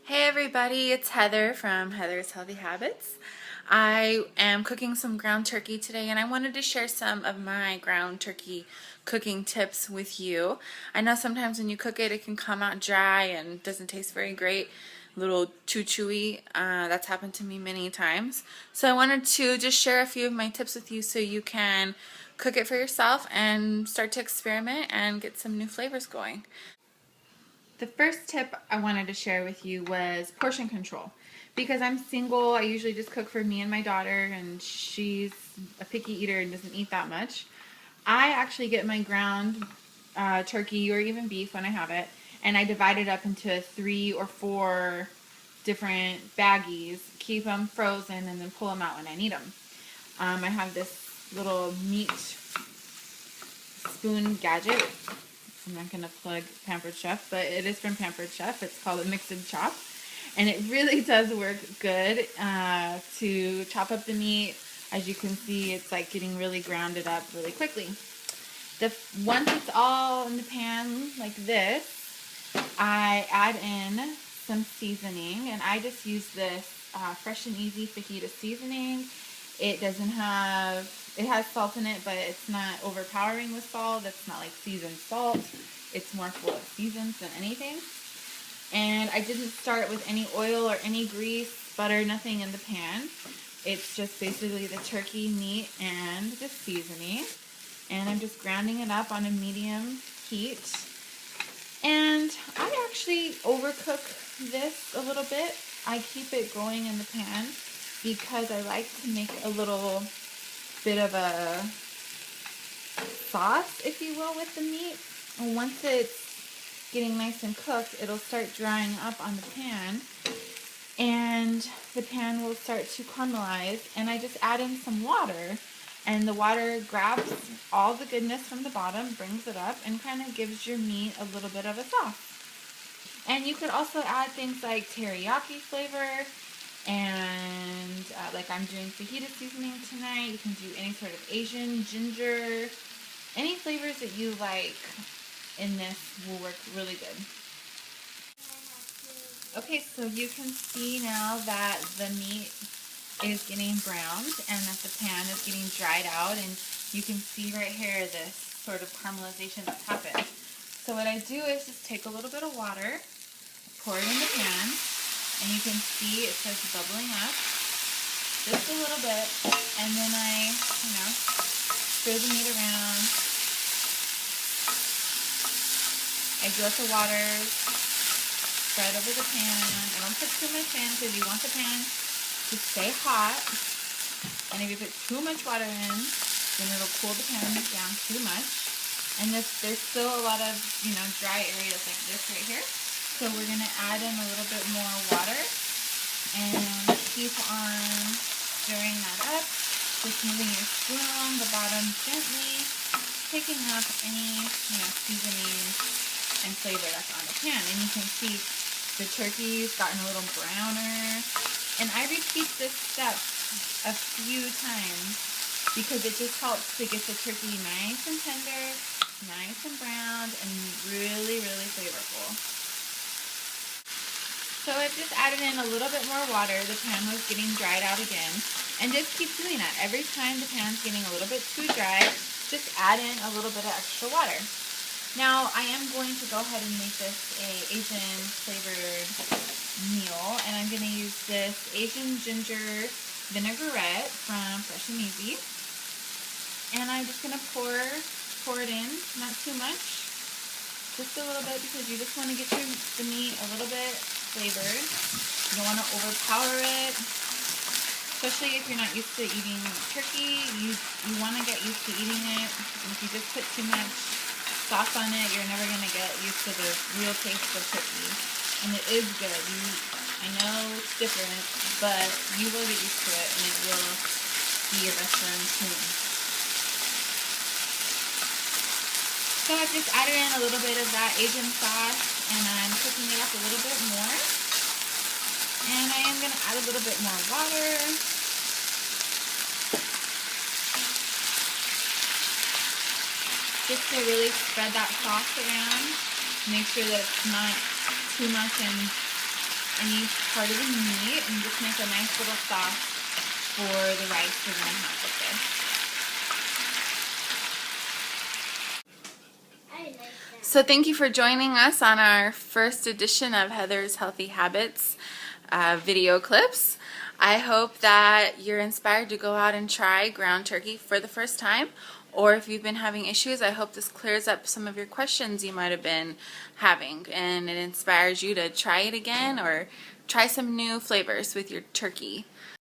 Hey everybody, it's Heather from Heather's Healthy Habits. I am cooking some ground turkey today and I wanted to share some of my ground turkey cooking tips with you. I know sometimes when you cook it, it can come out dry and doesn't taste very great, a little too chewy. That's happened to me many times. So I wanted to just share a few of my tips with you so you can cook it for yourself and start to experiment and get some new flavors going. The first tip I wanted to share with you was portion control. Because I'm single, I usually just cook for me and my daughter, and she's a picky eater and doesn't eat that much. I actually get my ground turkey or even beef when I have it, and I divide it up into 3 or 4 different baggies, keep them frozen, and then pull them out when I need them. I have this little meat spoon gadget. I'm not going to plug Pampered Chef, but it is from Pampered Chef. It's called a Mix and Chop. And it really does work good to chop up the meat. As you can see, it's like getting really grounded up really quickly. Once it's all in the pan like this, I add in some seasoning. And I just use this Fresh and Easy fajita seasoning. It has salt in it, but it's not overpowering with salt. It's not like seasoned salt. It's more full of seasons than anything. And I didn't start with any oil or any grease, butter, nothing in the pan. It's just basically the turkey meat and the seasoning. And I'm just grounding it up on a medium heat. And I actually overcook this a little bit. I keep it going in the pan because I like to make a little bit of a sauce, if you will, with the meat. And once it's getting nice and cooked, it'll start drying up on the pan, and the pan will start to caramelize. And I just add in some water, and the water grabs all the goodness from the bottom, brings it up, and kind of gives your meat a little bit of a sauce. And you could also add things like teriyaki flavor. And like I'm doing fajita seasoning tonight. You can do any sort of Asian, ginger, any flavors that you like in this will work really good. Okay, so you can see now that the meat is getting browned and that the pan is getting dried out, and you can see right here this sort of caramelization that's happened. So what I do is just take a little bit of water, pour it in the pan, and you can see it starts bubbling up just a little bit, and then I, stir the meat around. I do let the water spread over the pan. I don't put too much in because you want the pan to stay hot, and if you put too much water in, then it'll cool the pan down too much. And there's still a lot of, dry areas like this right here. So we're going to add in a little bit more water and keep on stirring that up, just moving your spoon along the bottom gently, picking up any, seasoning and flavor that's on the pan. And you can see the turkey's gotten a little browner. And I repeat this step a few times because it just helps to get the turkey nice and tender, nice and browned, and really, really flavorful. So I've just added in a little bit more water. The pan was getting dried out again. And just keep doing that. Every time the pan's getting a little bit too dry, just add in a little bit of extra water. Now I am going to go ahead and make this a Asian flavored meal. And I'm going to use this Asian ginger vinaigrette from Fresh and Easy. And I'm just going to pour it in, not too much. Just a little bit, because you just want to get the meat a little bit flavored. You don't want to overpower it, especially if you're not used to eating turkey. You want to get used to eating it. If you just put too much sauce on it, you're never going to get used to the real taste of turkey. And it is good. I know it's different, but you will get used to it, and it will be your best friend soon. So I've just added in a little bit of that Asian sauce, and I'm cooking it up a little bit more. And I am going to add a little bit more water. Just to really spread that sauce around. Make sure that it's not too much and in each part of the meat and just make a nice little sauce for the rice we're going to have with this. So thank you for joining us on our first edition of Heather's Healthy Habits video clips. I hope that you're inspired to go out and try ground turkey for the first time, or if you've been having issues, I hope this clears up some of your questions you might have been having and it inspires you to try it again or try some new flavors with your turkey.